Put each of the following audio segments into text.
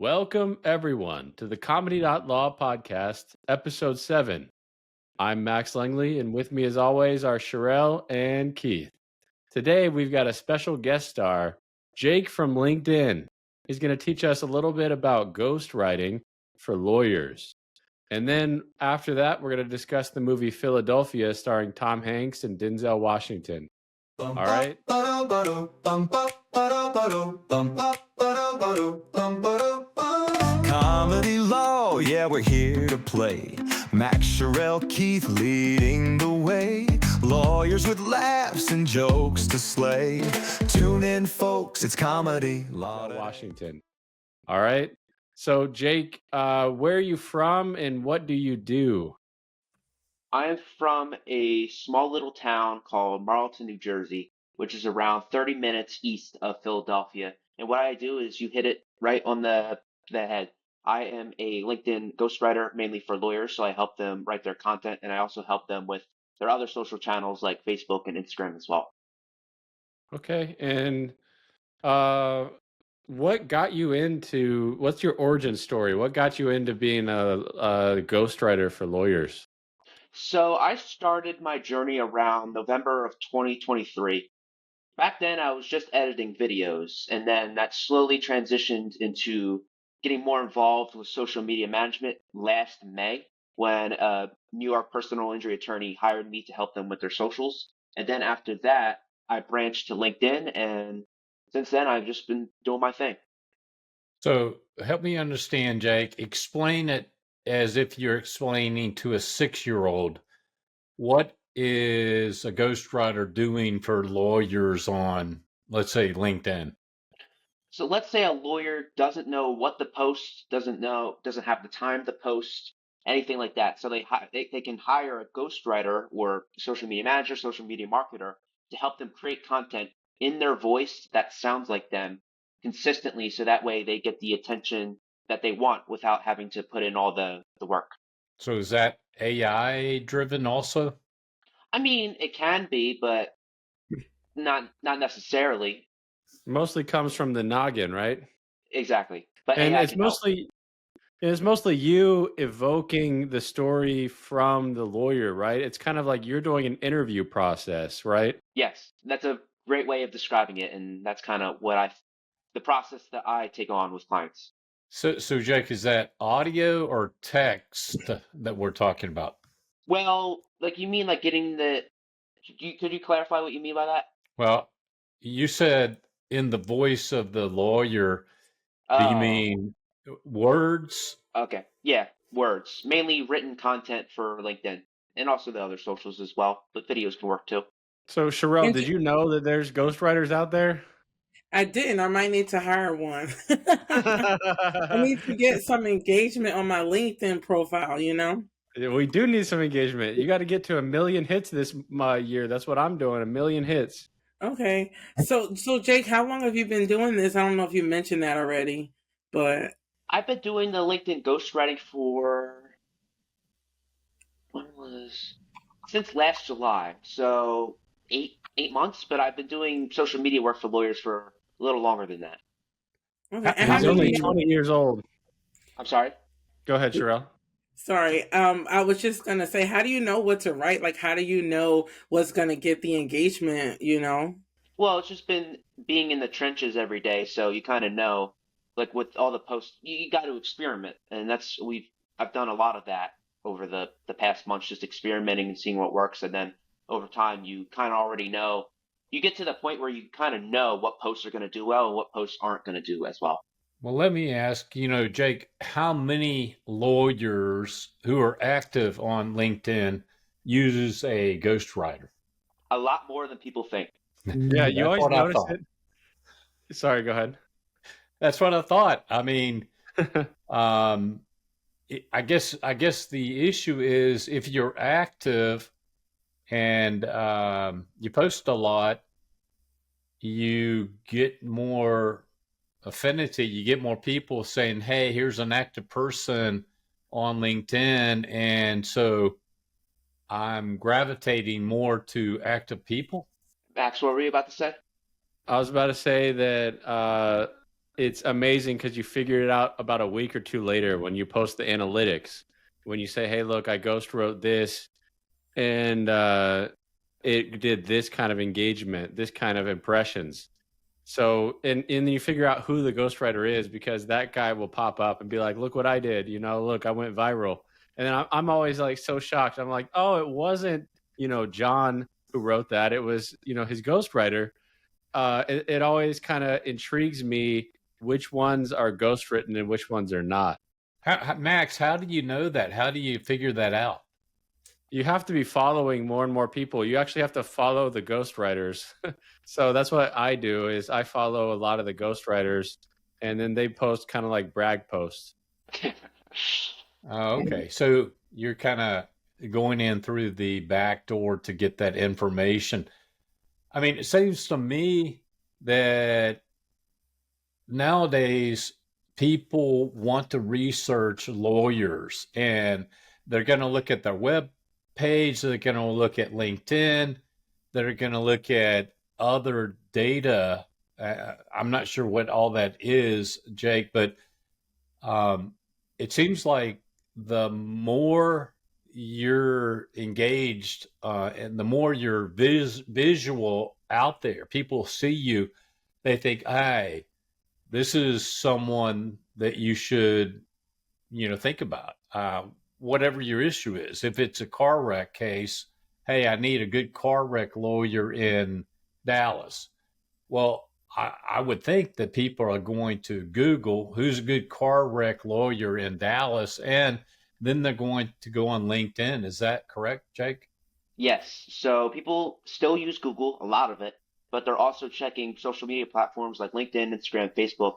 Welcome, everyone, to the Comedy.law podcast, episode 7. I'm Max Langley, and with me, as always, are Sherelle and Keith. Today, we've got a special guest star, Jake from LinkedIn. He's going to teach us a little bit about ghostwriting for lawyers. And then after that, we're going to discuss the movie Philadelphia starring Tom Hanks and Denzel Washington. All right? Comedy.law, yeah, we're here to play. Max, Sherelle, Keith leading the way. Lawyers with laughs and jokes to slay. Tune in, folks, it's Comedy.law. Washington. All right. So, Jake, where are you from and what do you do? I am from a small little town called Marlton, New Jersey, which is around 30 minutes east of Philadelphia. And what I do is you hit it right on the head. I am a LinkedIn ghostwriter, mainly for lawyers, so I help them write their content, and I also help them with their other social channels like Facebook and Instagram as well. Okay. And what got you into, what's your origin story? What got you into being a ghostwriter for lawyers? So I started my journey around November of 2023. Back then, I was just editing videos, and then that slowly transitioned into getting more involved with social media management last May when a New York personal injury attorney hired me to help them with their socials. And then after that, I branched to LinkedIn, and since then, I've just been doing my thing. So help me understand, Jake. Explain it as if you're explaining to a 6-year-old. What is a ghostwriter doing for lawyers on, let's say, LinkedIn? So let's say a lawyer doesn't know what to post, doesn't have the time to post, anything like that. So they can hire a ghostwriter or social media manager, social media marketer to help them create content in their voice that sounds like them consistently, so that way they get the attention that they want without having to put in all the work. So is that AI driven also? I mean, it can be, but not necessarily. Mostly comes from the noggin, right? Exactly. But And AI it's can help. mostly you evoking the story from the lawyer, right? It's kind of like you're doing an interview process, right? Yes, that's a great way of describing it, and that's kind of the process that I take on with clients. So Jake, is that audio or text that we're talking about? Well, like you mean like getting could you clarify what you mean by that? Well, you said in the voice of the lawyer. Do you Oh, mean words? okay. Yeah, words. Mainly written content for LinkedIn and also the other socials as well, but videos can work too. So, Sherelle, did you know that there's ghostwriters out there? I didn't. I might need to hire one. I need to get some engagement on my LinkedIn profile, We do need some engagement. You got to get to 1 million hits this year. That's what I'm doing, 1 million hits. Okay. So Jake, how long have you been doing this? I don't know if you mentioned that already, but I've been doing the LinkedIn ghostwriting for since last July, so eight months. But I've been doing social media work for lawyers for a little longer than that. okay. And He's only 20 years old. I'm sorry. Go ahead, Sherelle. Sorry. I was just gonna say, how do you know what to write? Like, how do you know what's gonna get the engagement? Well, it's just been being in the trenches every day, so you kind of know, like with all the posts, you got to experiment, and I've done a lot of that over the past months, just experimenting and seeing what works, and then over time, you kind of already know. You get to the point where you kind of know what posts are going to do well and what posts aren't going to do as well. Well, let me ask, Jake, how many lawyers who are active on LinkedIn uses a ghostwriter? A lot more than people think. Yeah, you always notice it. Sorry, go ahead. That's what I thought. I mean, I guess the issue is if you're active and you post a lot, you get more affinity. You get more people saying, "Hey, here's an active person on LinkedIn," and so I'm gravitating more to active people. Max, what were you about to say? I was about to say that it's amazing because you figure it out about a week or two later when you post the analytics. When you say, "Hey, look, I ghost wrote this, and it did this kind of engagement, this kind of impressions." So, and then you figure out who the ghostwriter is because that guy will pop up and be like, "Look what I did! Look, I went viral." And then I'm always like so shocked. I'm like, "Oh, it wasn't John who wrote that. It was his ghostwriter." It always kind of intrigues me which ones are ghostwritten and which ones are not. Max, how do you know that? How do you figure that out? You have to be following more and more people. You actually have to follow the ghostwriters. So that's what I do is I follow a lot of the ghostwriters, and then they post kind of like brag posts. Oh, okay. So you're kind of going in through the back door to get that information. I mean, it seems to me that nowadays people want to research lawyers and they're going to look at their web page, they're going to look at LinkedIn, they're going to look at other data. I'm not sure what all that is, Jake, but it seems like the more you're engaged and the more you're visual out there, people see you, they think, hey, this is someone that you should, think about. Whatever your issue is. If it's a car wreck case, hey, I need a good car wreck lawyer in Dallas. Well, I would think that people are going to Google who's a good car wreck lawyer in Dallas, and then they're going to go on LinkedIn. Is that correct, Jake? Yes. So people still use Google, a lot of it, but they're also checking social media platforms like LinkedIn, Instagram, Facebook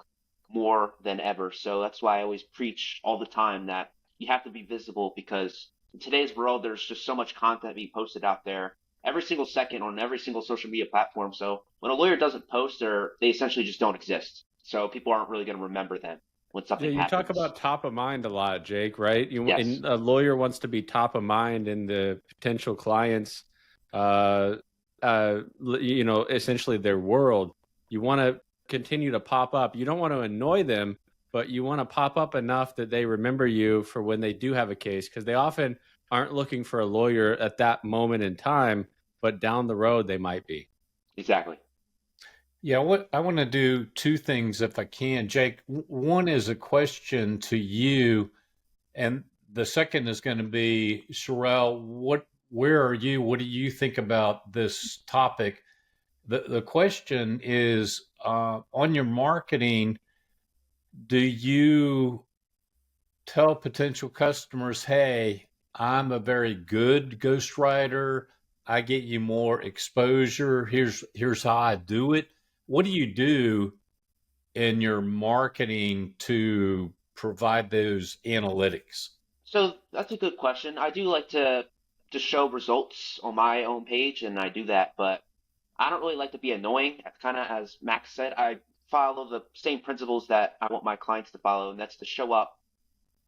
more than ever. So that's why I always preach all the time that you have to be visible because in today's world, there's just so much content being posted out there every single second on every single social media platform. So when a lawyer doesn't post, they essentially just don't exist. So people aren't really going to remember them when Yeah, something you talk happens. about top of mind a lot, Jake, right? Yes, And a lawyer wants to be top of mind in the potential clients, uh, essentially their world. You want to continue to pop up. You don't want to annoy them, but you want to pop up enough that they remember you for when they do have a case, because they often aren't looking for a lawyer at that moment in time, but down the road they might be. exactly. Yeah, what I want to do two things if I can, Jake. One is a question to you, and the second is going to be Sherelle. Where are you? What do you think about this topic? The question is on your marketing. Do you tell potential customers, "Hey, I'm a very good ghostwriter. I get you more exposure. Here's how I do it." What do you do in your marketing to provide those analytics? So that's a good question. I do like to show results on my own page, and I do that, but I don't really like to be annoying. Kind of as Max said, I follow the same principles that I want my clients to follow, and that's to show up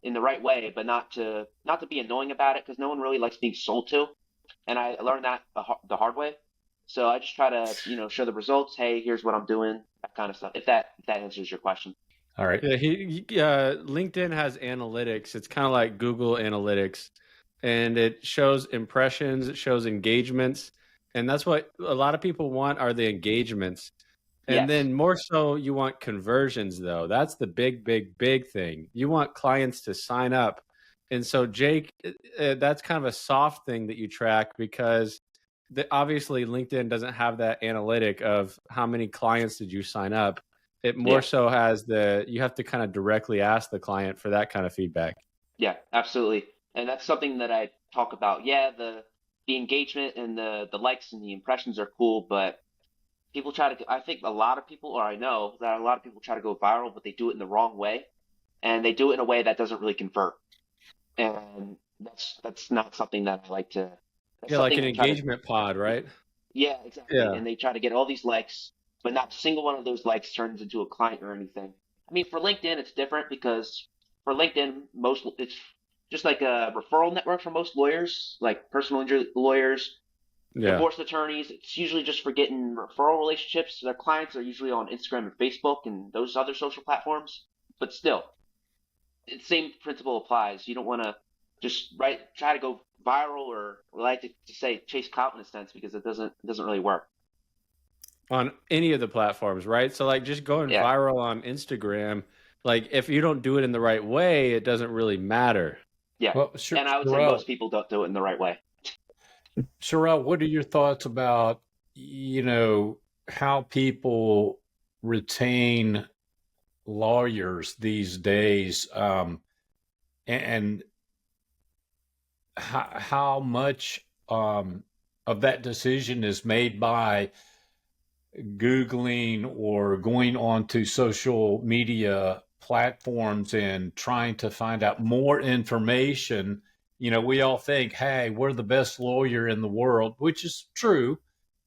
in the right way, but not to be annoying about it because no one really likes being sold to. And I learned that the hard way. So I just try to, show the results. Hey, here's what I'm doing, that kind of stuff. If that answers your question. All right. Yeah, LinkedIn has analytics. It's kind of like Google Analytics, and it shows impressions, it shows engagements, and that's what a lot of people want are the engagements. And Yes, then more so, you want conversions, though. That's the big, big, big thing. You want clients to sign up. And so, Jake, that's kind of a soft thing that you track because obviously LinkedIn doesn't have that analytic of how many clients did you sign up. It more yeah, so has you have to kind of directly ask the client for that kind of feedback. yeah, absolutely. And that's something that I talk about. Yeah, the engagement and the likes and the impressions are cool, but people try to. I think a lot of people, or I know that a lot of people try to go viral, but they do it in the wrong way, and they do it in a way that doesn't really convert. And that's not something that I like to. That's Yeah, like something an I try to. engagement pod, right? Yeah, exactly. Yeah. And they try to get all these likes, but not a single one of those likes turns into a client or anything. I mean, for LinkedIn, it's different because for LinkedIn, it's just like a referral network for most lawyers, like personal injury lawyers. Yeah. Divorce attorneys, it's usually just for getting referral relationships. Their clients are usually on Instagram and Facebook and those other social platforms. But still, the same principle applies. You don't want to just try to go viral or like to say chase clout in a sense because it doesn't really work. On any of the platforms, right? So like just going Yeah, viral on Instagram, like if you don't do it in the right way, it doesn't really matter. yeah. Well, And I would say Sherelle, most people don't do it in the right way. Sherelle, what are your thoughts about, how people retain lawyers these days, and how much of that decision is made by Googling or going onto social media platforms and trying to find out more information? We all think, hey, we're the best lawyer in the world, which is true.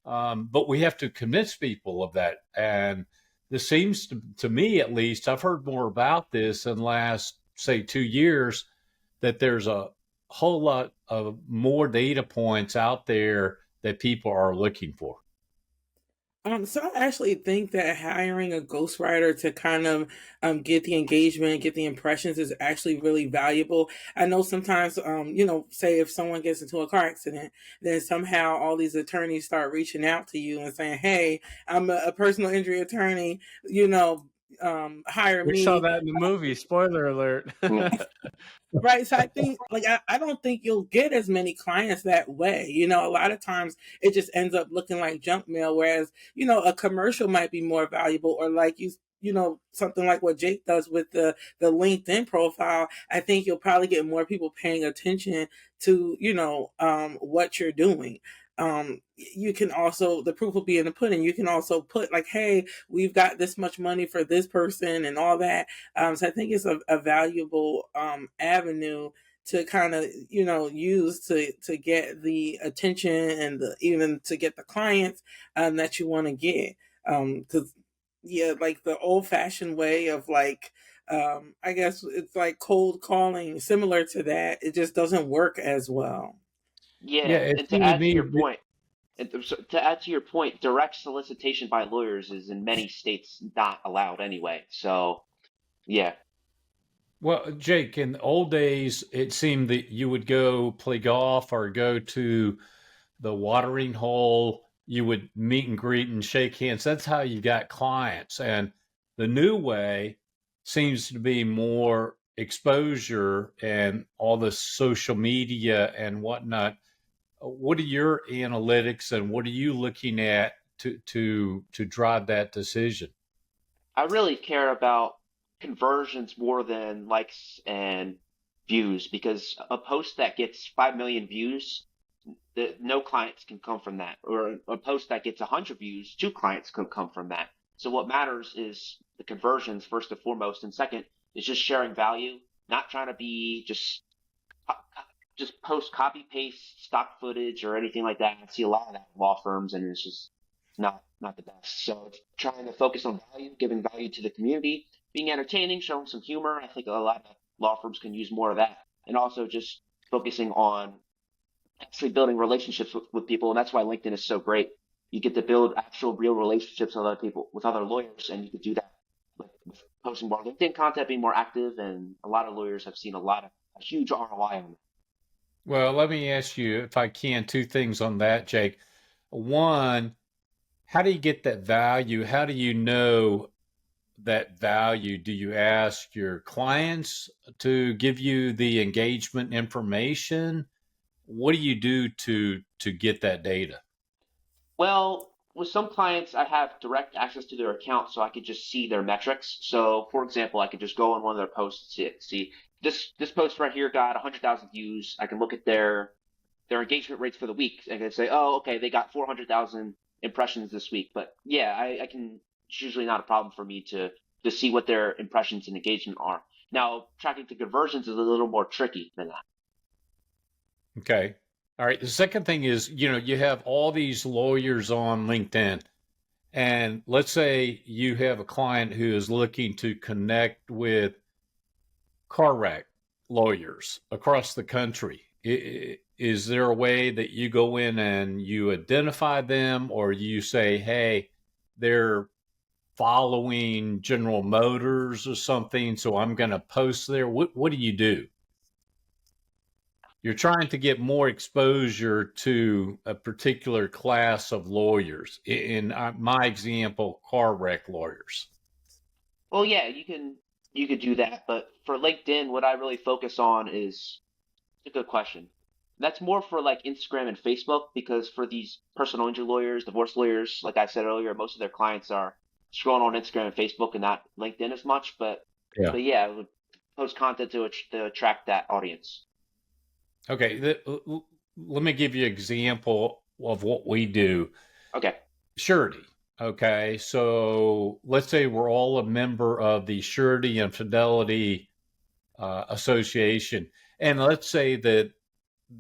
But we have to convince people of that. And this seems to me, at least, I've heard more about this in the last, say, 2 years, that there's a whole lot of more data points out there that people are looking for. So I actually think that hiring a ghostwriter to kind of get the engagement, get the impressions is actually really valuable. I know sometimes, say if someone gets into a car accident, then somehow all these attorneys start reaching out to you and saying, "Hey, I'm a personal injury attorney. Hire We saw me." that in the movie. Spoiler alert. Yeah. Right. So I think, like, I don't think you'll get as many clients that way. A lot of times it just ends up looking like junk mail, whereas, a commercial might be more valuable, or like something like what Jake does with the LinkedIn profile. I think you'll probably get more people paying attention to, what you're doing. You can also, the proof will be in the pudding. You can also put like, hey, we've got this much money for this person and all that. So I think it's a valuable avenue to kind of use to get the attention and even to get the clients that you want to get. Because yeah, like the old fashioned way of like I guess it's like cold calling, similar to that. It just doesn't work as well. Yeah, Yeah, it and to seemed to add to me. your point, direct solicitation by lawyers is in many states not allowed anyway. So, yeah, Well, Jake, in the old days, it seemed that you would go play golf or go to the watering hole. You would meet and greet and shake hands. That's how you got clients. And the new way seems to be more exposure and all the social media and whatnot. What are your analytics and what are you looking at to drive that decision? I really care about conversions more than likes and views because a post that gets 5 million views, no clients can come from that. Or a post that gets 100 views, two clients can come from that. So what matters is the conversions first and foremost. And second is just sharing value, not trying to be just post copy paste stock footage or anything like that. I see a lot of that in law firms, and it's just not the best. So it's trying to focus on value, giving value to the community, being entertaining, showing some humor. I think a lot of law firms can use more of that, and also just focusing on actually building relationships with people, and that's why LinkedIn is so great. You get to build actual real relationships with other people, with other lawyers, and you could do that with posting more LinkedIn content, being more active, and a lot of lawyers have seen a huge ROI on that. Well, let me ask you, if I can, two things on that, Jake. One, how do you get that value? How do you know that value? Do you ask your clients to give you the engagement information? What do you do to get that data? Well, with some clients, I have direct access to their account, so I could just see their metrics. So, for example, I could just go on one of their posts, see this post right here got 100,000 views. I can look at their engagement rates for the week. I can say, oh, okay, they got 400,000 impressions this week. But yeah, I can. It's usually not a problem for me to see what their impressions and engagement are. Now, tracking to conversions is a little more tricky than that. Okay. All right. The second thing is, you have all these lawyers on LinkedIn. And let's say you have a client who is looking to connect with car wreck lawyers across the country. is there a way that you go in and you identify them, or you say, hey, they're following General Motors or something, so I'm going to post there? What do you do? You're trying to get more exposure to a particular class of lawyers. In my example, car wreck lawyers. Well, yeah, you could do that, but for LinkedIn, what I really focus on is a good question. That's more for like Instagram and Facebook because for these personal injury lawyers, divorce lawyers, like I said earlier, most of their clients are scrolling on Instagram and Facebook and not LinkedIn as much. Yeah. But yeah, I would post content to attract that audience. Okay, let me give you an example of what we do. Okay. Surety. Okay, so let's say we're all a member of the Surety and Fidelity Association, and let's say that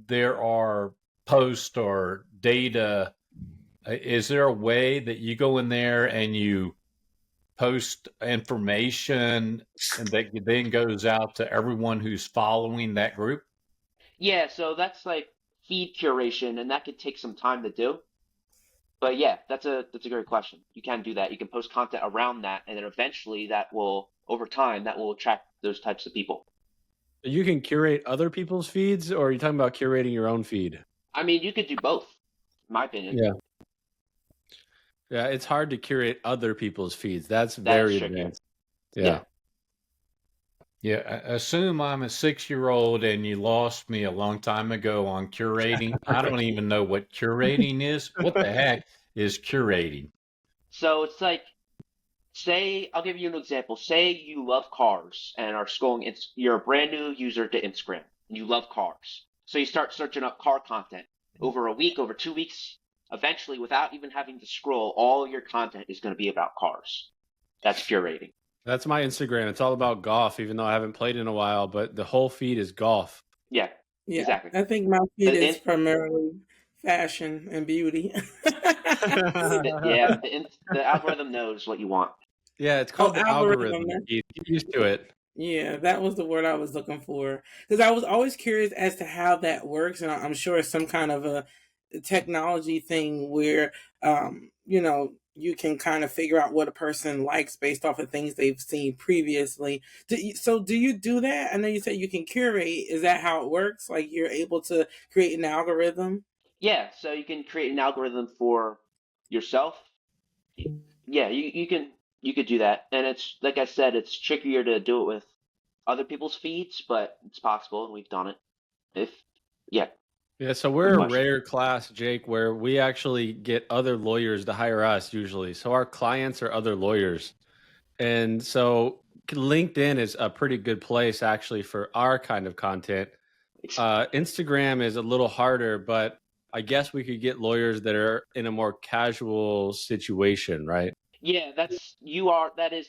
there are posts or data. Is there a way that you go in there and you post information and that then goes out to everyone who's following that group? Yeah, so that's like feed curation, and that could take some time to do. But yeah, that's a great question. You can do that. You can post content around that, and then eventually that will, over time, that will attract those types of people. You can curate other people's feeds, or are you talking about curating your own feed? I mean, you could do both, in my opinion. Yeah. Yeah, it's hard to curate other people's feeds. That's That's very tricky. advanced. Yeah. Yeah, assume I'm a 6-year-old and you lost me a long time ago on curating. I don't even know what curating is. What the heck is curating? So it's like, say, I'll give you an example. Say you love cars and are scrolling, you're a brand new user to Instagram and you love cars. So you start searching up car content over a week, over 2 weeks. Eventually, without even having to scroll, all your content is going to be about cars. That's curating. That's my Instagram. It's all about golf, even though I haven't played in a while, but the whole feed is golf. Yeah, Yeah, exactly. I think my feed The is in- primarily fashion and beauty. the algorithm knows what you want. Yeah, it's called the algorithm. algorithm. Get used to it. Yeah, that was the word I was looking for. Because I was always curious as to how that works, and I'm sure it's some kind of a technology thing where, you can kind of figure out what a person likes based off of things they've seen previously. So do you do that? I know you said you can curate. Is that how it works? Like you're able to create an algorithm? Yeah, so you can create an algorithm for yourself. Yeah, you could do that. And it's like I said, it's trickier to do it with other people's feeds, but it's possible and we've done it. If yeah, Yeah, so good we're a question. rare class, Jake, where we actually get other lawyers to hire us usually. So our clients are other lawyers. And so LinkedIn is a pretty good place actually for our kind of content. Instagram is a little harder, but I guess we could get lawyers that are in a more casual situation, right? Yeah, that is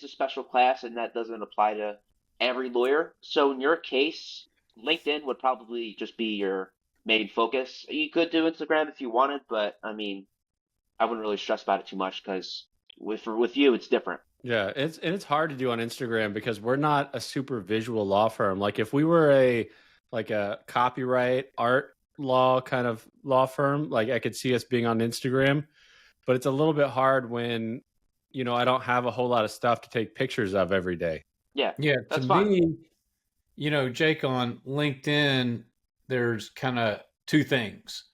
the special class and that doesn't apply to every lawyer. So in your case, LinkedIn would probably just be your main focus. You could do Instagram if you wanted, but I mean, I wouldn't really stress about it too much because with you it's different. Yeah, it's hard to do on Instagram because we're not a super visual law firm. Like if we were a copyright art law kind of law firm, like I could see us being on Instagram, but it's a little bit hard when I don't have a whole lot of stuff to take pictures of every day. Yeah, Yeah, to that's fine. me, Jake, on LinkedIn, there's kind of two things.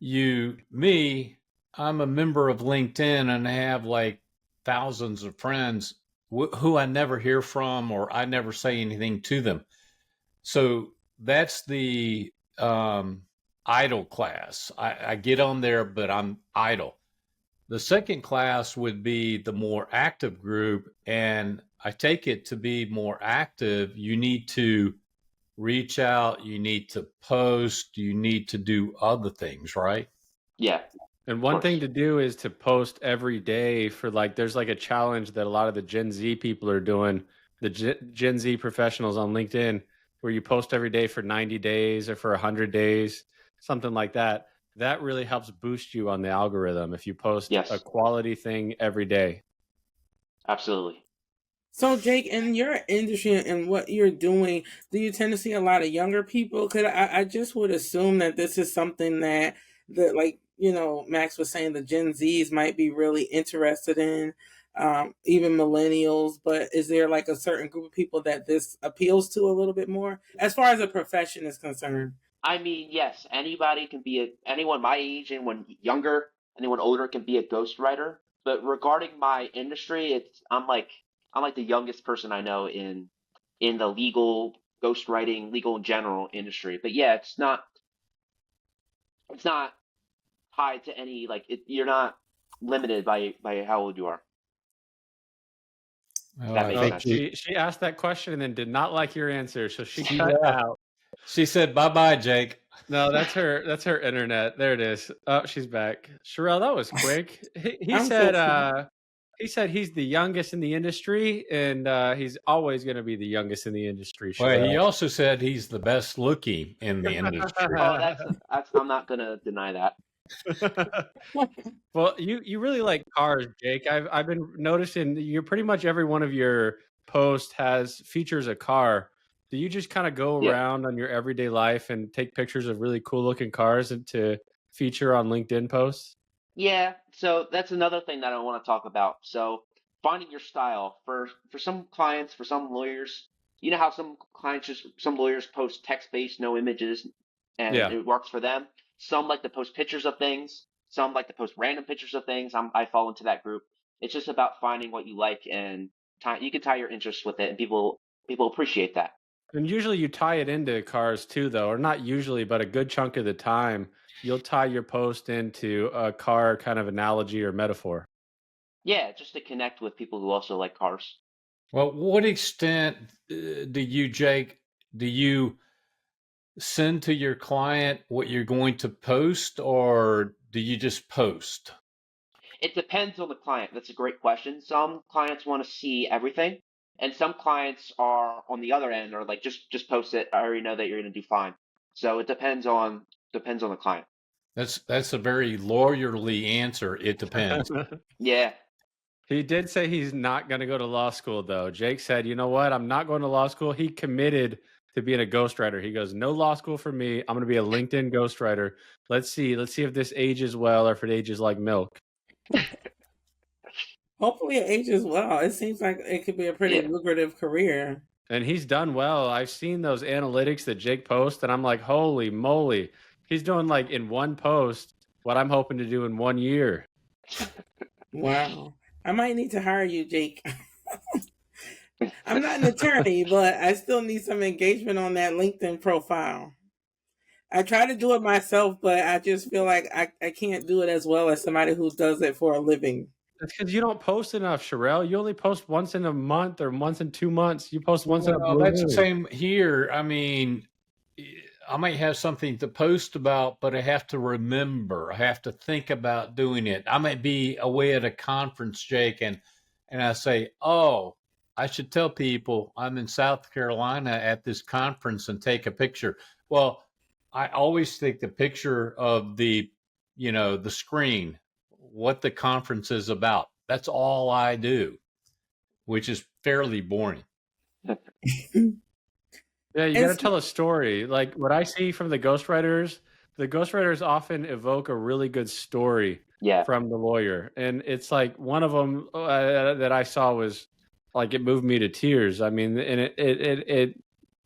I'm a member of LinkedIn and I have like thousands of friends who I never hear from or I never say anything to them. So that's the idle class. I get on there, but I'm idle. The second class would be the more active group. And I take it to be more active, you need to reach out, you need to post, you need to do other things, right? Yeah, And of one course. thing to do is to post every day for there's like a challenge that a lot of the Gen Z people are doing, the Gen Z professionals on LinkedIn, where you post every day for 90 days or for 100 days, something like that. That really helps boost you on the algorithm if you post a Yes, quality thing every day. absolutely. So, Jake, in your industry and what you're doing, do you tend to see a lot of younger people? Because I just would assume that this is something that, like, Max was saying, the Gen Zs might be really interested in, even millennials. But is there like a certain group of people that this appeals to a little bit more as far as a profession is concerned? I mean, yes, anybody can be anyone my age, anyone younger, anyone older can be a ghostwriter. But regarding my industry, I'm like the youngest person I know in the legal ghostwriting, legal in general industry. But yeah, it's not tied to any you're not limited by how old you are. If Oh, that I makes think Oh, sense. she asked that question and then did not like your answer, so she she cut left. out. She said, "Bye bye, Jake." No, that's her. That's her internet. There it is. Oh, she's back. Sherelle, that was quick. He I'm so said. sorry. He said he's the youngest in the industry, and he's always going to be the youngest in the industry. Well, he Sherelle. also said he's the best looking in the industry. Oh, that's I'm not gonna deny that. Well, you really like cars, Jake. I've been noticing that you're pretty much every one of your posts features a car. Do you just kind of go Yeah. around on your everyday life and take pictures of really cool looking cars and to feature on LinkedIn posts? Yeah, so that's another thing that I want to talk about. So finding your style for some clients, for some lawyers, you know how some lawyers post text-based, no images, and Yeah. it works for them. Some like to post pictures of things. Some like to post random pictures of things. I fall into that group. It's just about finding what you like and you can tie your interests with it, and people appreciate that. And usually you tie it into cars too, though, or not usually, but a good chunk of the time, you'll tie your post into a car kind of analogy or metaphor. Yeah, just to connect with people who also like cars. Well, what extent do you, Jake, do you send to your client what you're going to post, or do you just post? It depends on the client. That's a great question. Some clients want to see everything, and some clients are on the other end are like just post it. I already know that you're going to do fine. So it depends on the client. That's a very lawyerly answer. It depends. Yeah. He did say he's not going to go to law school, though. Jake said, "You know what? I'm not going to law school." He committed to being a ghostwriter. He goes, "No law school for me. I'm going to be a LinkedIn ghostwriter. Let's see. Let's see if this ages well or if it ages like milk." Hopefully, it ages well. It seems like it could be a pretty Yeah. lucrative career. And he's done well. I've seen those analytics that Jake posts, and I'm like, holy moly. He's doing like in one post what I'm hoping to do in 1 year. Wow. I might need to hire you, Jake. I'm not an attorney, but I still need some engagement on that LinkedIn profile. I try to do it myself, but I just feel like I can't do it as well as somebody who does it for a living. That's because you don't post enough, Sherelle. You only post once in a month or once in 2 months. You post once in a Well, blue that's the moon. same here. I mean, I might have something to post about, but I have to remember. I have to think about doing it. I might be away at a conference, Jake, and I say, "Oh, I should tell people I'm in South Carolina at this conference and take a picture." Well, I always take the picture of the screen, what the conference is about. That's all I do, which is fairly boring. Yeah, you got to And tell a story. Like what I see from the ghostwriters often evoke a really good story Yeah. from the lawyer. And it's like one of them that I saw was like it moved me to tears. I mean, and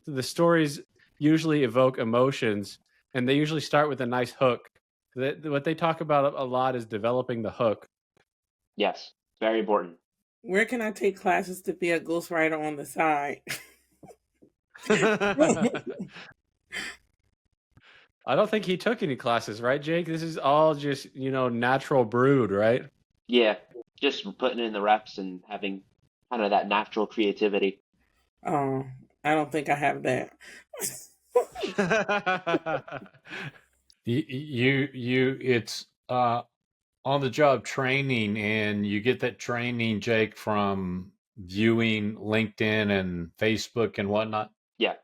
the stories usually evoke emotions and they usually start with a nice hook. What they talk about a lot is developing the hook. Yes. Very important. where can I take classes to be a ghostwriter on the side? I don't think he took any classes, right, Jake? This is all just, natural brewed, right? Yeah. Just putting in the reps and having kind of that natural creativity. Oh, I don't think I have that. It's on the job training, and you get that training, Jake, from viewing LinkedIn and Facebook and whatnot. Yeah.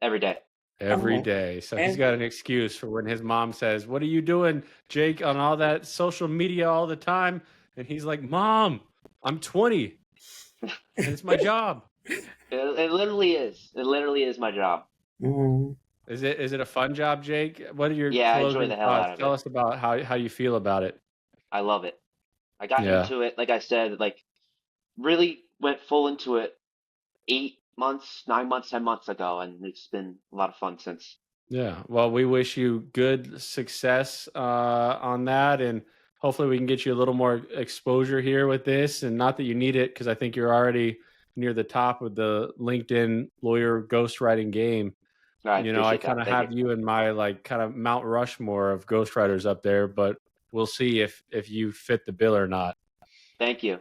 Every day. Every Oh, day. So he's and got an excuse for when his mom says, "What are you doing, Jake, on all that social media all the time?" And he's like, "Mom, I'm 20." and it's my job. It literally is. It literally is my job. Mhm. Is it a fun job, Jake? What are your Yeah, I enjoy closing the hell thoughts? out of Tell it. us about how you feel about it. I love it. I got Yeah. into it, like I said, like really went full into it 8 months, 9 months, 10 months ago, and it's been a lot of fun since. Yeah. Well, we wish you good success on that, and hopefully we can get you a little more exposure here with this. And not that you need it, because I think you're already near the top of the LinkedIn lawyer ghostwriting game. I You know, I appreciate kind that. of Thank you. have you in my like kind of Mount Rushmore of ghostwriters up there, but we'll see if you fit the bill or not. Thank you.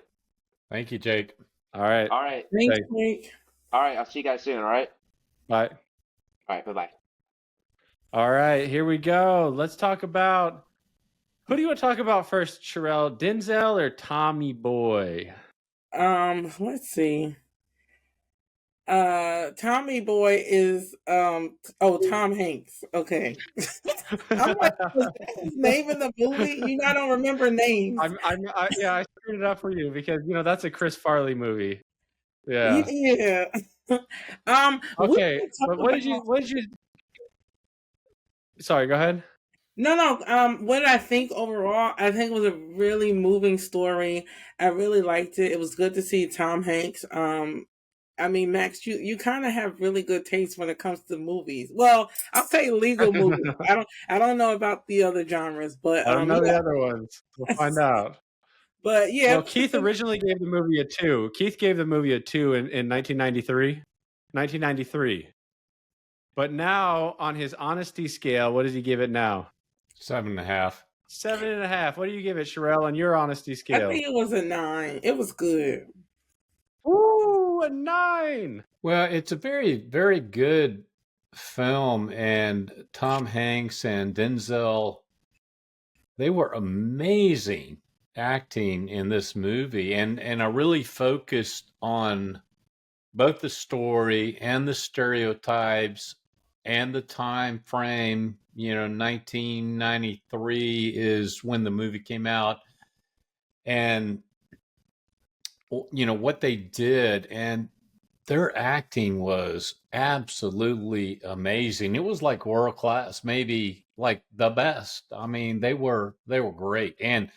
Thank you, Jake. All right. All right. Thanks, Thanks. Nick. All right. I'll see you guys soon. All right. Bye. All right. Bye bye. All right, here we go. Let's talk about who do you want to talk about first, Sherelle? Denzel or Tommy Boy? Let's see. Tommy Boy is Tom Hanks. Okay. I'm like, was that his name in the movie? You know, I don't remember names. Yeah, I screwed it up for you because that's a Chris Farley movie. Yeah. Yeah. We Okay, can talk but about what did you? Sorry, go ahead. no. What did I think overall? I think it was a really moving story. I really liked it. It was good to see Tom Hanks. I mean, Max, you kind of have really good taste when it comes to movies. Well, I'll say legal movies. I don't know about the other genres, but I don't know the yeah. other ones. We'll find out. But yeah, Well, Keith originally gave the movie a 2. Keith gave the movie a 2 in 1993. 1993. But now, on his honesty scale, what does he give it now? 7.5. 7.5. What do you give it, Sherelle, on your honesty I scale? think it was a 9. It was good. Ooh, a 9. Well, it's a very, very good film, and Tom Hanks and Denzel, they were amazing acting in this movie, and I really focused on both the story and the stereotypes and the time frame. 1993 is when the movie came out, and what they did, and their acting was absolutely amazing. It was like world class, maybe like the best. I mean, they were great. And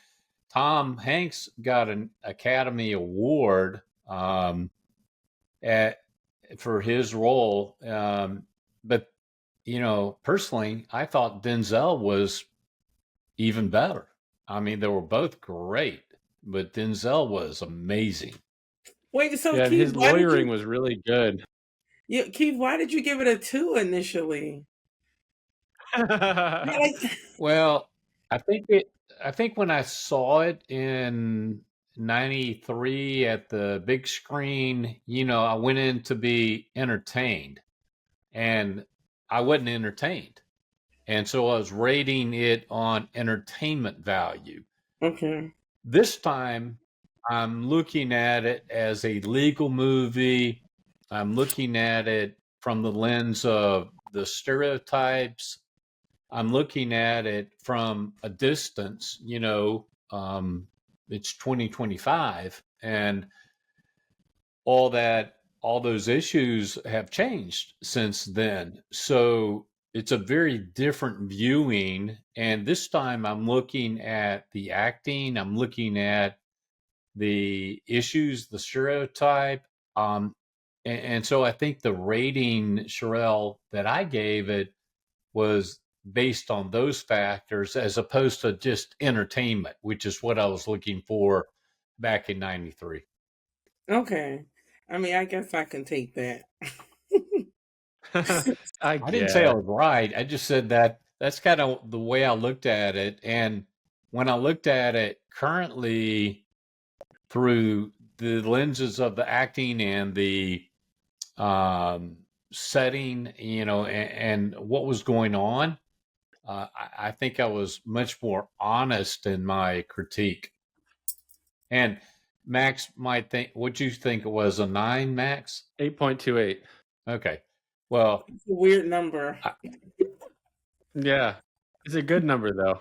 Tom Hanks got an Academy Award at for his role. But personally, I thought Denzel was even better. I mean, they were both great, but Denzel was amazing. Wait, so Yeah, and Keith, his lawyering was really good. why did you give it a 2 initially? Yeah, like, Well, I think when I saw it in 93 at the big screen, I went in to be entertained, and I wasn't entertained. And so I was rating it on entertainment value. okay. This time I'm looking at it as a legal movie. I'm looking at it from the lens of the stereotypes. I'm looking at it from a distance. It's 2025, and all those issues have changed since then. So it's a very different viewing. And this time I'm looking at the acting, I'm looking at the issues, the stereotype. And so I think the rating, Sherelle, that I gave it was based on those factors as opposed to just entertainment, which is what I was looking for back in 93. Okay. I mean, I guess I can take that. I I didn't say I guess. was right. I just said that that's kind of the way I looked at it. And when I looked at it currently through the lenses of the acting and the setting, and what was going on, I think I was much more honest in my critique. And Max might think, what you think it was, a 9, Max? 8.28. Okay. Well, It's a weird number. I, Yeah. It's a good number though.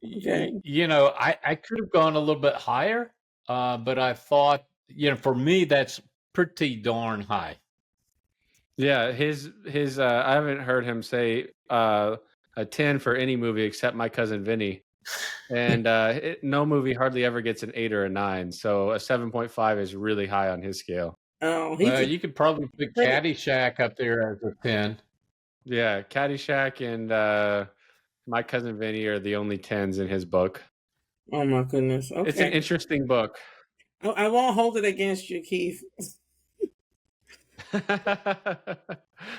Okay. I could have gone a little bit higher, but I thought, for me, that's pretty darn high. Yeah, his I haven't heard him say a 10 for any movie except My Cousin Vinny. And no movie hardly ever gets an 8 or a 9, so a 7.5 is really high on his scale. Oh, he Well, just you could probably put pretty. Caddyshack up there as a 10. Yeah, Caddyshack and My Cousin Vinny are the only 10s in his book. Oh my goodness. It's an Okay, interesting book. I won't hold it against you, Keith.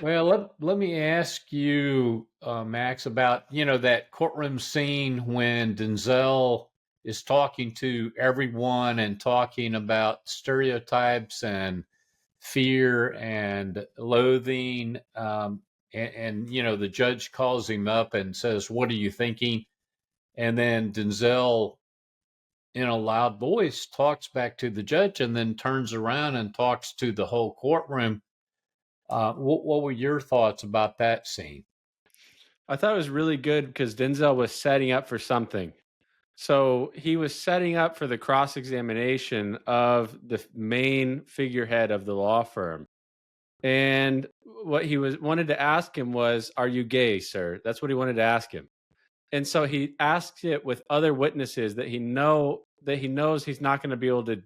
Well, let me ask you, Max, about that courtroom scene when Denzel is talking to everyone and talking about stereotypes and fear and loathing, and the judge calls him up and says, "What are you thinking?" And then Denzel, in a loud voice, talks back to the judge and then turns around and talks to the whole courtroom. What were your thoughts about that scene? I thought it was really good because Denzel was setting up for something. So he was setting up for the cross examination of the main figurehead of the law firm. And what he wanted to ask him was, "Are you gay, sir?" That's what he wanted to ask him. And so he asks it with other witnesses that he knows he's not going to be able to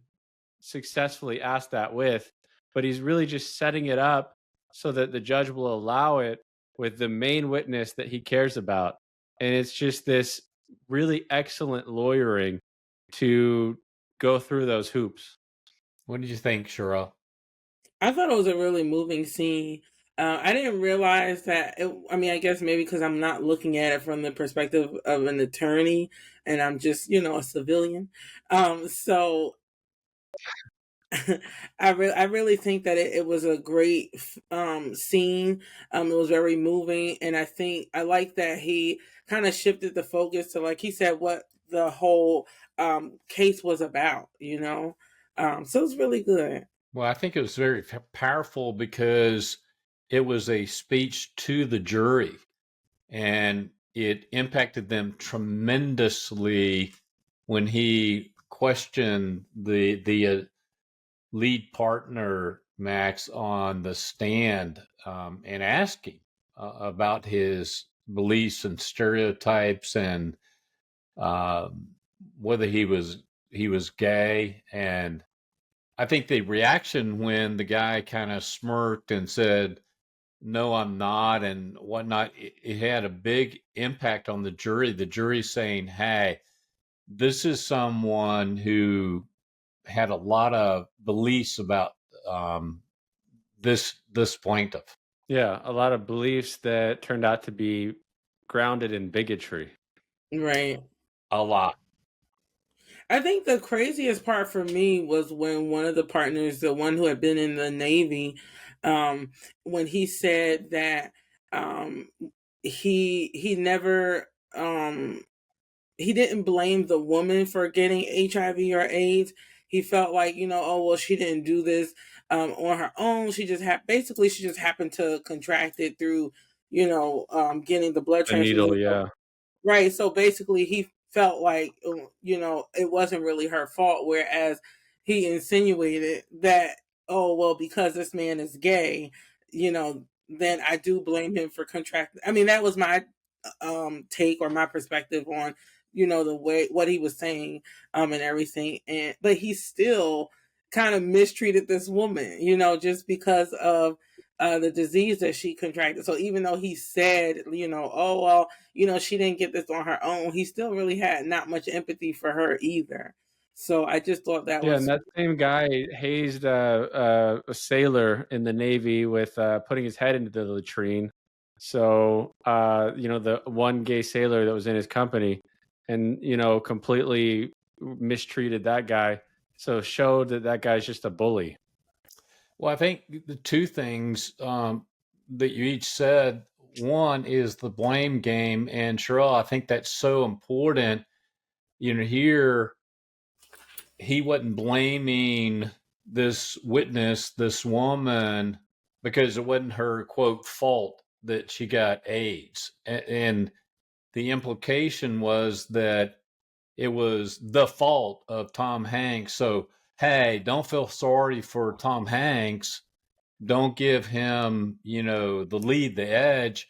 successfully ask that with, but he's really just setting it up so that the judge will allow it with the main witness that he cares about. And it's just this really excellent lawyering to go through those hoops. What did you think, Cheryl? I thought it was a really moving scene. I didn't realize that. I mean, I guess maybe because I'm not looking at it from the perspective of an attorney, and I'm just, a civilian. So I really think that it was a great scene. It was very moving, and I think I like that he kind of shifted the focus to, like he said, what the whole case was about. So it's really good. Well, I think it was very powerful because it was a speech to the jury, and it impacted them tremendously when he questioned the lead partner, Max, on the stand, and asked him about his beliefs and stereotypes, and whether he was gay. And I think the reaction when the guy kind of smirked and said, "No, I'm not," and whatnot, it had a big impact on the jury. The jury saying, "Hey, this is someone who had a lot of beliefs about this plaintiff." Yeah, a lot of beliefs that turned out to be grounded in bigotry. Right. A lot. I think the craziest part for me was when one of the partners, the one who had been in the Navy, um, when he said that um, he never he didn't blame the woman for getting HIV or AIDS. He felt like, oh well, she didn't do this on her own. She just basically she just happened to contract it through, getting the blood The needle, transfusion. yeah. Right. So basically, he felt like, it wasn't really her fault, whereas he insinuated that, oh, well, because this man is gay, then I do blame him for contracting. I mean, that was my take or my perspective on, the way what he was saying and everything. But he still kind of mistreated this woman, just because of the disease that she contracted. So even though he said, oh well, she didn't get this on her own, he still really had not much empathy for her either. So I just thought that Yeah, and was that same guy hazed a sailor in the Navy with putting his head into the latrine. So, the one gay sailor that was in his company and, completely mistreated that guy. So showed that that guy's just a bully. Well, I think the two things that you each said. One is the blame game, and Cheryl, I think that's so important. Here he wasn't blaming this witness, this woman, because it wasn't her quote fault that she got AIDS, and the implication was that it was the fault of Tom Hanks. So hey, don't feel sorry for Tom Hanks. Don't give him, the lead, the edge.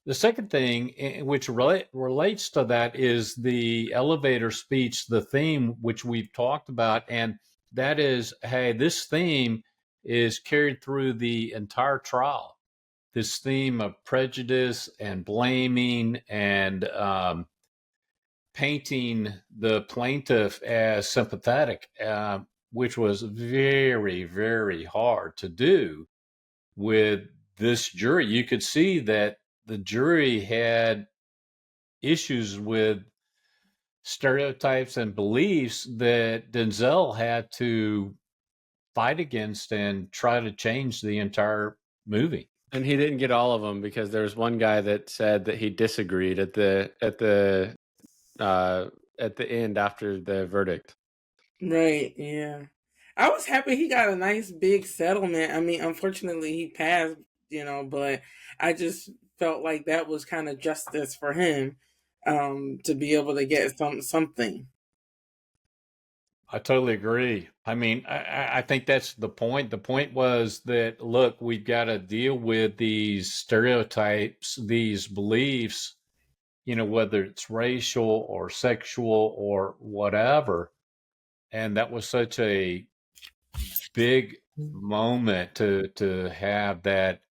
The second thing, which relates to that, is the elevator speech, the theme, which we've talked about. And that is, hey, this theme is carried through the entire trial. This theme of prejudice and blaming and painting the plaintiff as sympathetic, which was very, very hard to do with this jury. You could see that the jury had issues with stereotypes and beliefs that Denzel had to fight against and try to change the entire movie. And he didn't get all of them because there was one guy that said that he disagreed at the end after the verdict. Right, yeah. I was happy he got a nice big settlement. I mean, unfortunately he passed, but I just felt like that was kind of justice for him, to be able to get something. I totally agree. I mean, I think that's the point. The point was that, look, we've got to deal with these stereotypes, these beliefs, whether it's racial or sexual or whatever. And that was such a big moment to have that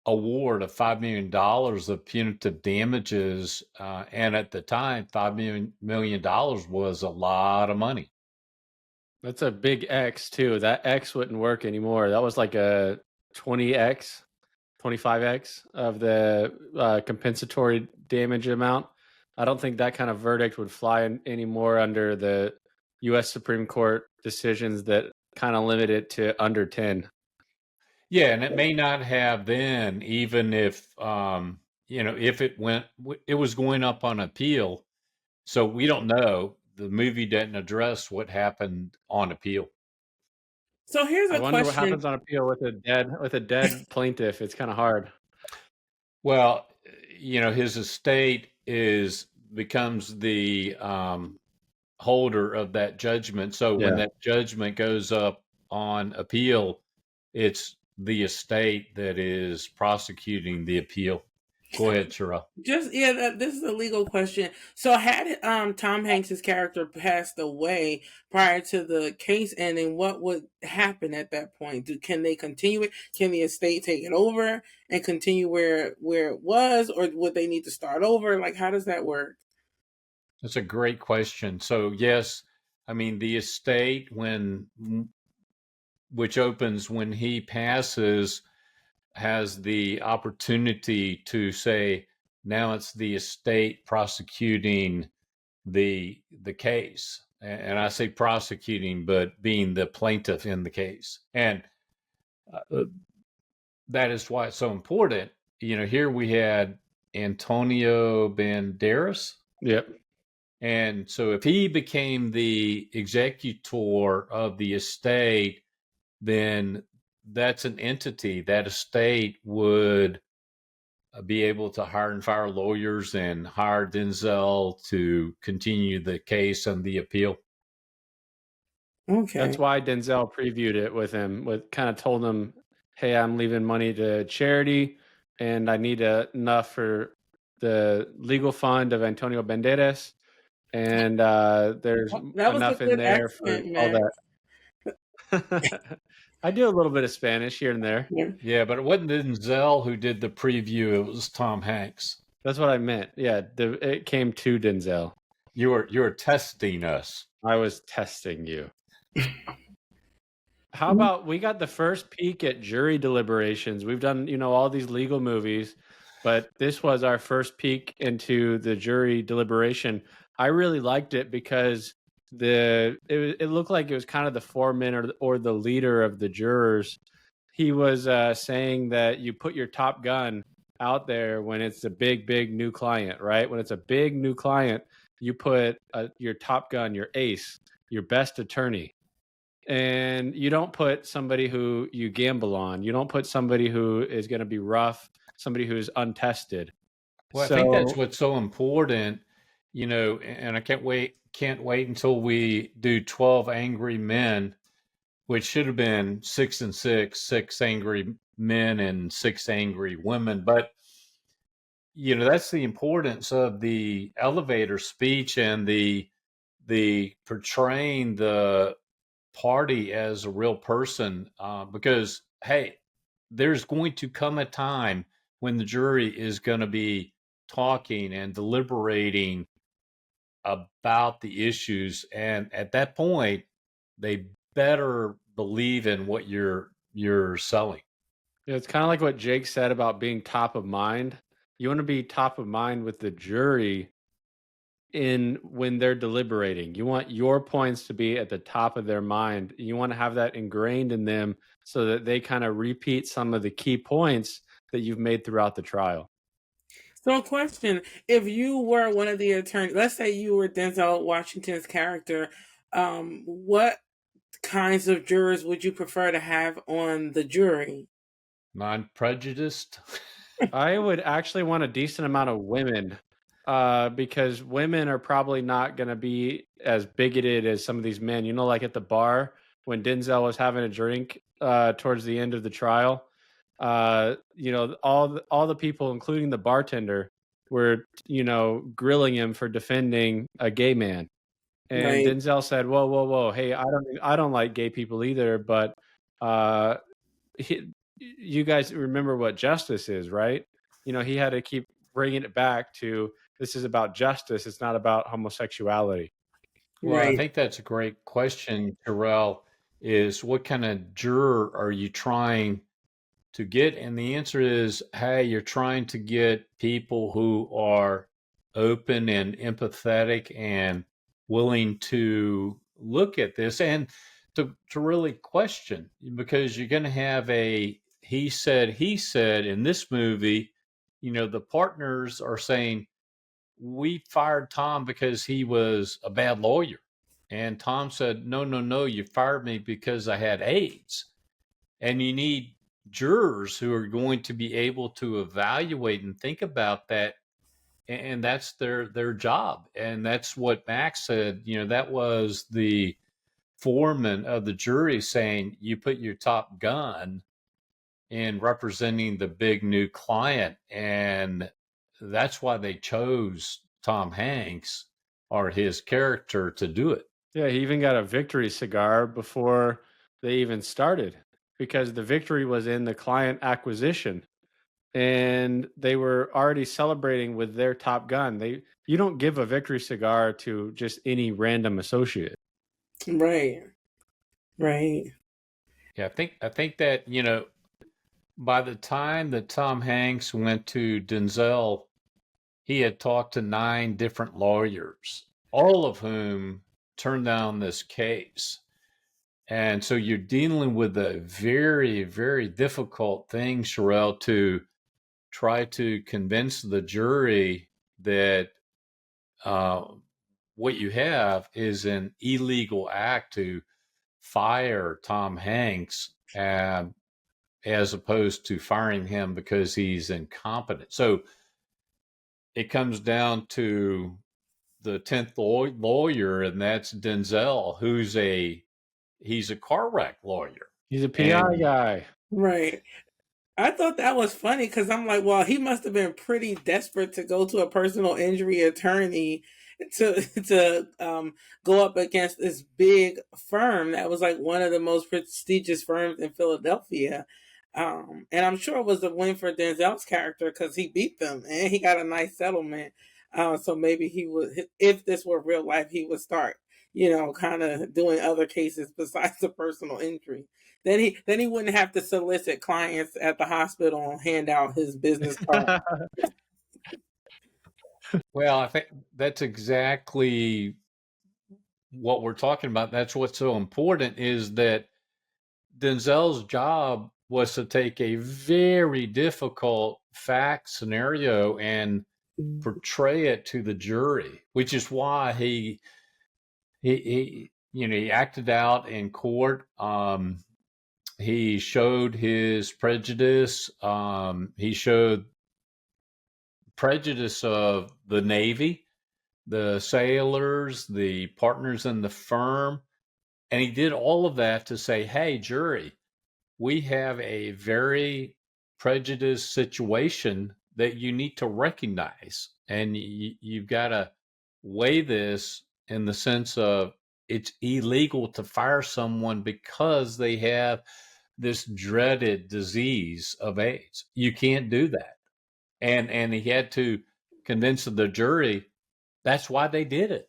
award of $5 million of punitive damages. And at the time, $5 million was a lot of money. That's a big X too. That X wouldn't work anymore. That was like a 20X, 25X of the compensatory damage amount. I don't think that kind of verdict would fly anymore under the U.S. Supreme Court decisions that kind of limit it to under 10. Yeah, and it may not have then, even if if it was going up on appeal. So we don't know. The movie didn't address what happened on appeal. So here's I a wonder what question. happens on appeal with a dead plaintiff. It's kind of hard. Well, his estate becomes the holder of that judgment. So when Yeah. that judgment goes up on appeal, it's the estate that is prosecuting the appeal. Go ahead, Cheryl. This is a legal question. So had Tom Hanks's character passed away prior to the case ending, what would happen at that point? Can they continue it? Can the estate take it over and continue where it was, or would they need to start over? Like, how does that work? That's a great question. So yes, I mean the estate, which opens when he passes, has the opportunity to say, now it's the estate prosecuting the case. And I say prosecuting, but being the plaintiff in the case. And that is why it's so important. Here we had Antonio Banderas. Yep. And so if he became the executor of the estate, then that's an entity. That estate would be able to hire and fire lawyers and hire Denzel to continue the case and the appeal. Okay. That's why Denzel previewed it with him, kind of told him, hey, I'm leaving money to charity and I need enough for the legal fund of Antonio Banderas. And there's enough in there for all that. I do a little bit of Spanish here and there. Yeah, but it wasn't Denzel who did the preview. It was Tom Hanks. That's what I meant. Yeah, it came to Denzel. You were testing us. I was testing you. How about we got the first peek at jury deliberations? We've done, all these legal movies, but this was our first peek into the jury deliberation. I really liked it because it looked like it was kind of the foreman or the leader of the jurors. He was saying that you put your top gun out there when it's a big new client, right? When it's a big new client, you put your top gun, your ace, your best attorney. And you don't put somebody who you gamble on. You don't put somebody who is going to be rough, somebody who's untested. Well, I think that's what's so important, and I can't wait until we do 12 Angry Men, which should have been 6 and 6, 6 angry men and 6 angry women. But, that's the importance of the elevator speech and the portraying the party as a real person, because, hey, there's going to come a time when the jury is going to be talking and deliberating about the issues, and at that point they better believe in what you're selling. Yeah, it's kind of like what Jake said about being top of mind. You want to be top of mind with the jury in when they're deliberating. You want your points to be at the top of their mind. You want to have that ingrained in them so that they kind of repeat some of the key points that you've made throughout the trial. So, a question: if you were one of the attorneys, let's say you were Denzel Washington's character, what kinds of jurors would you prefer to have on the jury? Non-prejudiced. I would actually want a decent amount of women, because women are probably not going to be as bigoted as some of these men. Like at the bar when Denzel was having a drink towards the end of the trial. All the people, including the bartender, were grilling him for defending a gay man, and Right, Denzel said, "Whoa, whoa, whoa! Hey, I don't like gay people either, but uh, you guys remember what justice is, right?" He had to keep bringing it back to this is about justice. It's not about homosexuality. Well, I right, think that's a great question, Terrell, is what kind of juror are you trying to get? And the answer is, hey, you're trying to get people who are open and empathetic and willing to look at this and to really question, because you're going to have a he said in this movie. The partners are saying, we fired Tom because he was a bad lawyer. And Tom said, no, no, no, you fired me because I had AIDS. And you need jurors who are going to be able to evaluate and think about that. And that's their job. And that's what Max said. That was the foreman of the jury saying, you put your top gun in representing the big new client. And that's why they chose Tom Hanks or his character to do it. Yeah, he even got a victory cigar before they even started because the victory was in the client acquisition, and they were already celebrating with their top gun. You don't give a victory cigar to just any random associate. right, right. Yeah, I think that, by the time that Tom Hanks went to Denzel, he had talked to 9 different lawyers, all of whom turned down this case. And so you're dealing with a very, very difficult thing, Sherelle, to try to convince the jury that uh, what you have is an illegal act to fire Tom Hanks, as opposed to firing him because he's incompetent. So it comes down to the 10th lawyer, and that's Denzel, he's a car wreck lawyer. He's a PI And guy. Right. I thought that was funny because I'm like, well, he must have been pretty desperate to go to a personal injury attorney to go up against this big firm that was like one of the most prestigious firms in Philadelphia. And I'm sure it was a win for Denzel's character because he beat them and he got a nice settlement. So maybe he would, if this were real life, he would start, kind of doing other cases besides the personal injury. Then he wouldn't have to solicit clients at the hospital and hand out his business card. well, I think that's exactly what we're talking about. That's what's so important, is that Denzel's job was to take a very difficult fact scenario and portray it to the jury, which is why he acted out in court. He showed his prejudice. He showed prejudice of the Navy, the sailors, the partners in the firm. And he did all of that to say, hey, jury, we have a very prejudiced situation that you need to recognize. And you've got to weigh this in the sense of it's illegal to fire someone because they have this dreaded disease of AIDS. You can't do that. And he had to convince the jury that's why they did it.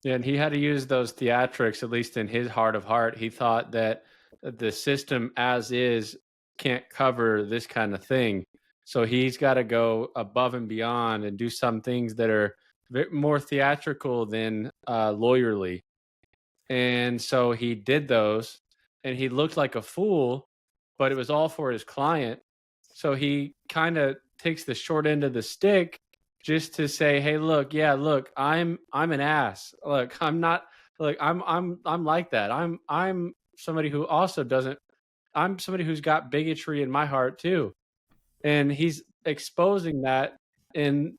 And he had to use those theatrics, at least in his heart of heart. He thought that the system as is can't cover this kind of thing. So he's got to go above and beyond and do some things that are more theatrical than lawyerly. And so he did those, and he looked like a fool, but it was all for his client. So he kind of takes the short end of the stick just to say, "Hey, look, I'm an ass. Look, I'm not. Look, I'm like that. I'm somebody who also doesn't. I'm somebody who's got bigotry in my heart too." And he's exposing that, and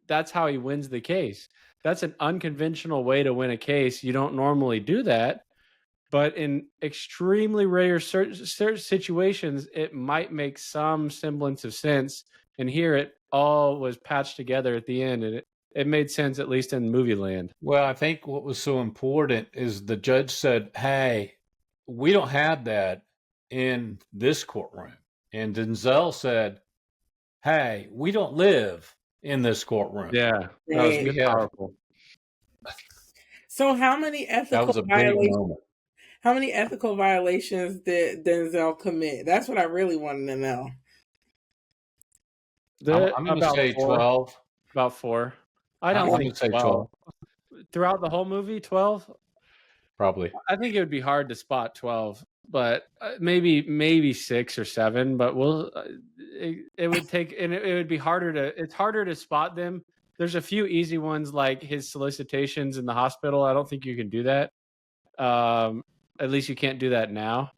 that's how he wins the case. That's an unconventional way to win a case. You don't normally do that, but in extremely rare situations, it might make some semblance of sense. And here it all was patched together at the end, and it made sense, at least in movie land. Well, I think what was so important is the judge said, hey, we don't have that in this courtroom. And Denzel said, hey, we don't live in this courtroom. Yeah, that was Right. powerful. So how many That ethical was a big violations? moment. How many ethical violations did Denzel commit? That's what I really wanted to know. I'm going to say 12. About 4. I don't I'm think going to say 12. 12. Throughout the whole movie, 12? Probably. I think it would be hard to spot 12, but maybe 6 or 7, but it would take, and it would be it's harder to spot them. There's a few easy ones like his solicitations in the hospital. I don't think you can do that. At least you can't do that now.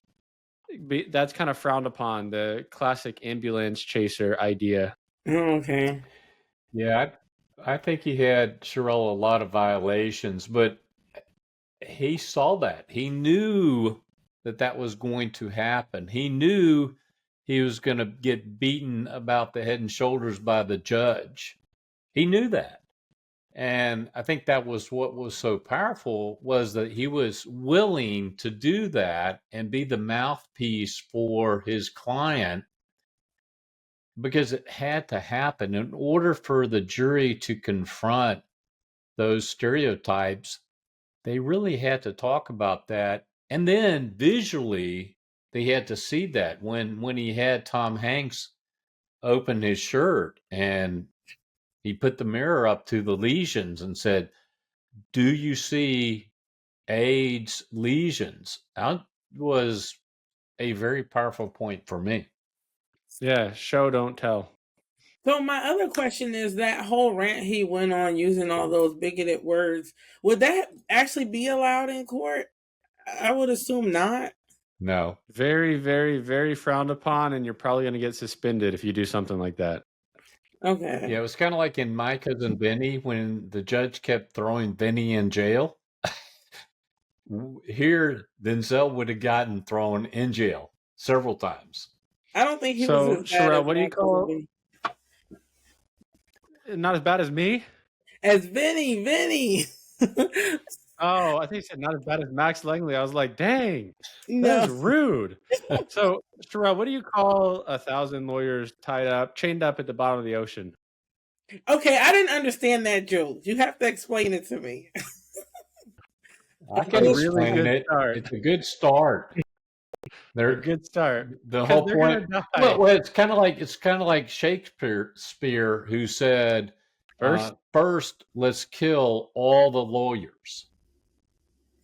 That's kind of frowned upon, the classic ambulance chaser idea. Okay. Yeah, I think he had Sherelle a lot of violations, but he saw that. He knew that that was going to happen. He knew he was going to get beaten about the head and shoulders by the judge. He knew that. And I think that was what was so powerful, was that he was willing to do that and be the mouthpiece for his client, because it had to happen in order for the jury to confront those stereotypes. They really had to talk about that. And then visually, they had to see that when he had Tom Hanks open his shirt and he put the mirror up to the lesions and said, do you see AIDS lesions? That was a very powerful point for me. Yeah, show, don't tell. So my other question is, that whole rant he went on using all those bigoted words, would that actually be allowed in court? I would assume not. No. Very, very, very frowned upon, and you're probably going to get suspended if you do something like that. Okay. Yeah, it was kind of like in My Cousin Vinny when the judge kept throwing Vinny in jail. Here, Denzel would have gotten thrown in jail several times. I don't think he So, was as bad Sherelle, as what do you My call Cousin not as bad as me? as Vinny. Oh, I think you said not as bad as Max Langley. I was like, dang, that's No. rude. So, Sherelle, what do you call 1,000 lawyers chained up at the bottom of the ocean? Okay, I didn't understand that joke. You have to explain it to me. I can Really explain good it. start. It's a good start. A good start. The 'Cause whole they're point. gonna die. Well, it's kind of like Shakespeare, who said, first, let's kill all the lawyers.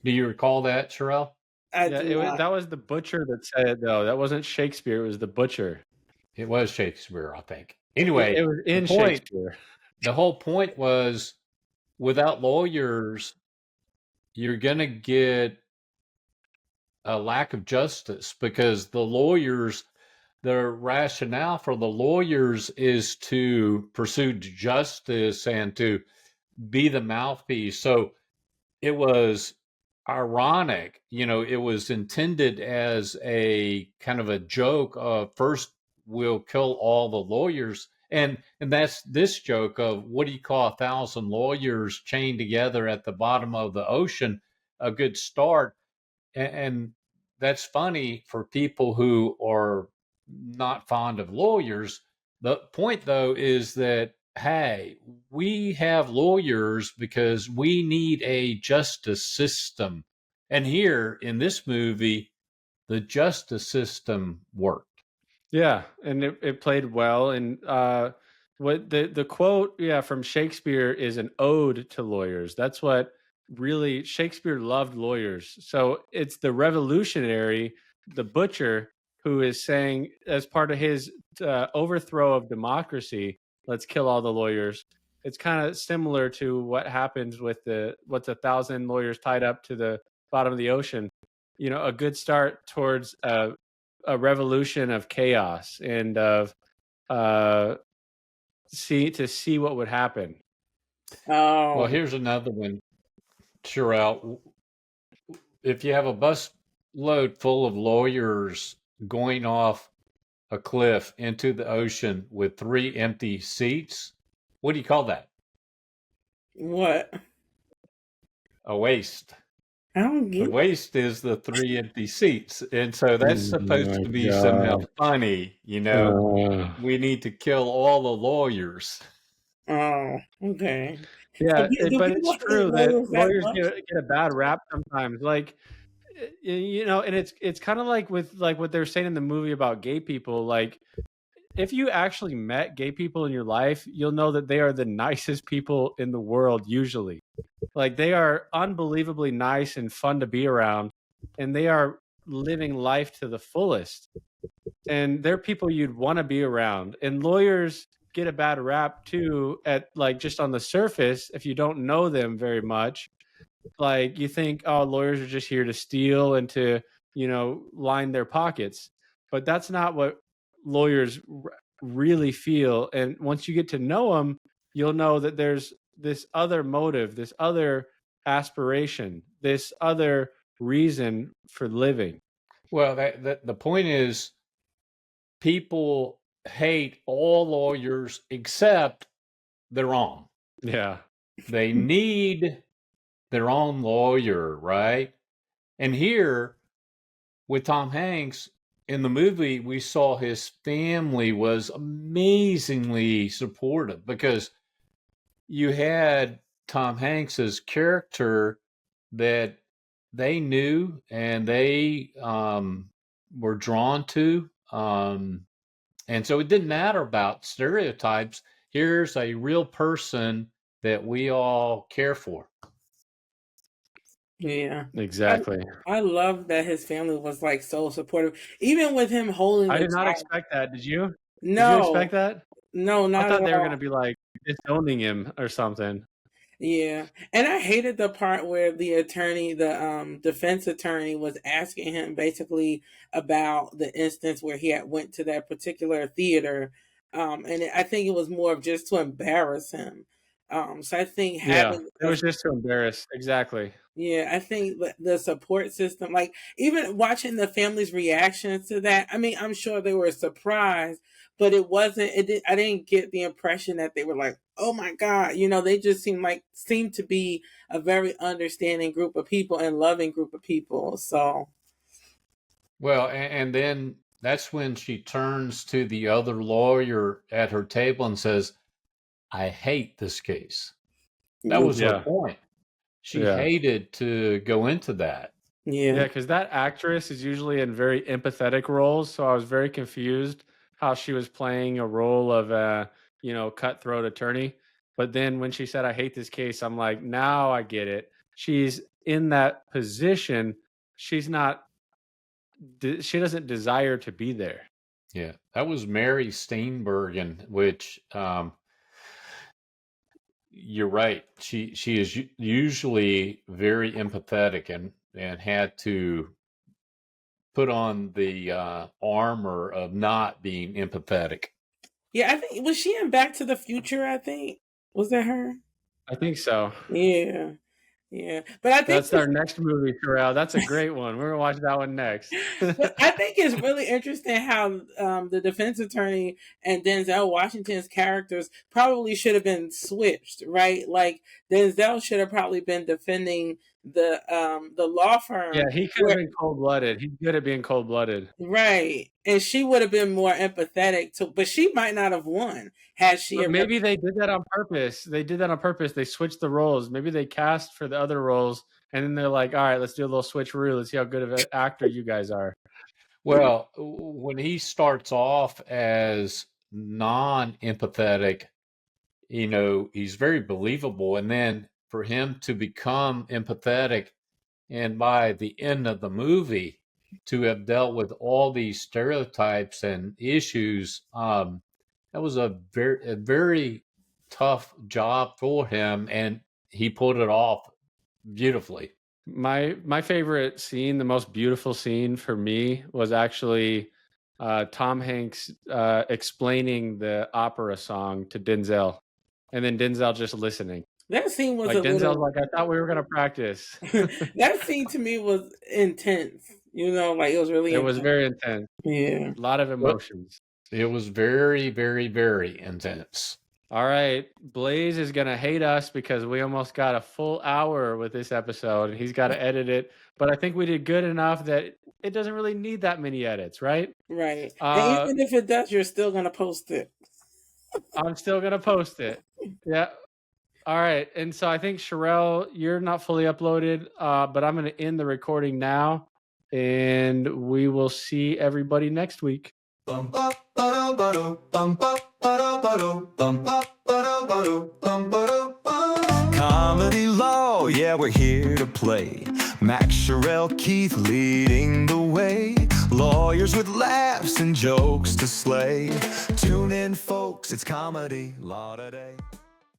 Do you recall that, Sherelle? That was the butcher that said it, though. That wasn't Shakespeare. It was the butcher. It was Shakespeare, I think. Anyway, It was in Shakespeare. The whole point was, without lawyers, you're going to get a lack of justice, because the rationale for the lawyers is to pursue justice and to be the mouthpiece. So it was ironic, it was intended as a kind of a joke of first we'll kill all the lawyers. And that's this joke of what do you call 1,000 lawyers chained together at the bottom of the ocean? A good start. And that's funny for people who are not fond of lawyers. The point, though, is that, hey, we have lawyers because we need a justice system. And here in this movie, the justice system worked. Yeah, and it played well. And what the quote, yeah, from Shakespeare is an ode to lawyers. That's what really Shakespeare loved lawyers. So it's the revolutionary, the butcher, who is saying as part of his overthrow of democracy, let's kill all the lawyers. It's kind of similar to what happens with the what's 1,000 lawyers tied up to the bottom of the ocean. A good start towards a revolution of chaos and of uh see what would happen. Well, Oh, here's another one, Sherelle. If you have a bus load full of lawyers going off a cliff into the ocean with 3 empty seats, what do you call that? what? A waste. I don't The get. waste is the 3 empty seats. And so that's Oh supposed my to be somehow god. funny, we need to kill all the lawyers. Oh, okay. So Yeah, do but it's people hate true that lawyers that lawyers much? get a bad rap sometimes. Like and it's kind of like with like what they're saying in the movie about gay people. Like if you actually met gay people in your life, you'll know that they are the nicest people in the world usually. Like they are unbelievably nice and fun to be around, and they are living life to the fullest. And they're people you'd want to be around. And lawyers get a bad rap too at like just on the surface if you don't know them very much. Like you think, oh, lawyers are just here to steal and to, line their pockets. But that's not what lawyers really feel. And once you get to know them, you'll know that there's this other motive, this other aspiration, this other reason for living. Well, that the point is people hate all lawyers except their own. Yeah. They need their own lawyer, right? And here with Tom Hanks in the movie, we saw his family was amazingly supportive because you had Tom Hanks's character that they knew and they were drawn to. And so it didn't matter about stereotypes. Here's a real person that we all care for. Yeah. I Exactly. I love that his family was like so supportive, even with him holding I the did not job. expect that. Did you? Did you No, expect that? no, I not at thought they were gonna all. be, like, disowning him or something. Yeah. And I hated the part where the attorney, the defense attorney was asking him basically about the instance where he had went to that particular theater. I think it was more of just to embarrass him. So I think Yeah, having it was just to embarrass. Exactly. yeah, I think the support system, like even watching the family's reactions to that, I mean, I'm sure they were surprised, but I didn't get the impression that they were like, oh my God, they just seemed to be a very understanding group of people and loving group of people. So, Well, and then that's when she turns to the other lawyer at her table and says, I hate this case. That yeah, was her Yeah, point. She yeah. hated to go into that. yeah, Yeah, because that actress is usually in very empathetic roles, so I was very confused how she was playing a role of a, cutthroat attorney. But then when she said, "I hate this case," I'm like, now I get it. She's in that position. She's not. She doesn't desire to be there. Yeah, that was Mary Steenburgen, which you're right. She is usually very empathetic and had to put on the armor of not being empathetic. yeah. I think was she in Back to the Future? I think was that her? I think so. Yeah, yeah. But I think That's our next movie, Terrell. That's a great one. We're gonna watch that one next. but I think it's really interesting how the defense attorney and Denzel Washington's characters probably should have been switched, right? Like Denzel should have probably been defending the law Yeah, firm, he could have where been cold blooded. He's good at being cold blooded. right, and she would have been more empathetic to, but she might not have won had she But have. maybe they did that on purpose. They did that on purpose. They switched the roles. Maybe they cast for the other roles, and then they're like, "All right, let's do a little switcheroo. Let's see how good of an actor you guys are." Well, when he starts off as non-empathetic, he's very believable. And then for him to become empathetic, and by the end of the movie, to have dealt with all these stereotypes and issues, that was a very tough job for him, and he pulled it off beautifully. My favorite scene, the most beautiful scene for me, was actually Tom Hanks explaining the opera song to Denzel, and then Denzel just listening. That scene was Like a Denzel's little. like, "I thought we were gonna practice." That scene to me was intense. Like it was really It was intense. very intense. Yeah. A lot of emotions. It was very, very, very intense. All right, Blaze is gonna hate us because we almost got a full hour with this episode, and he's got to edit it. But I think we did good enough that it doesn't really need that many edits, right? Right. And Uh, even if it does, you're still gonna post it. I'm still gonna post it. Yeah. All right, and so I think Sherelle, you're not fully uploaded, but I'm gonna end the recording now, and we will see everybody next week. Bum ba ba ba do bum ba ba ba do bum ba ba bum ba bum. Comedy Law, yeah, we're here to play. Max, Sherelle, Keith leading the way. Lawyers with laughs and jokes to slay. Tune in, folks, it's Comedy Law today.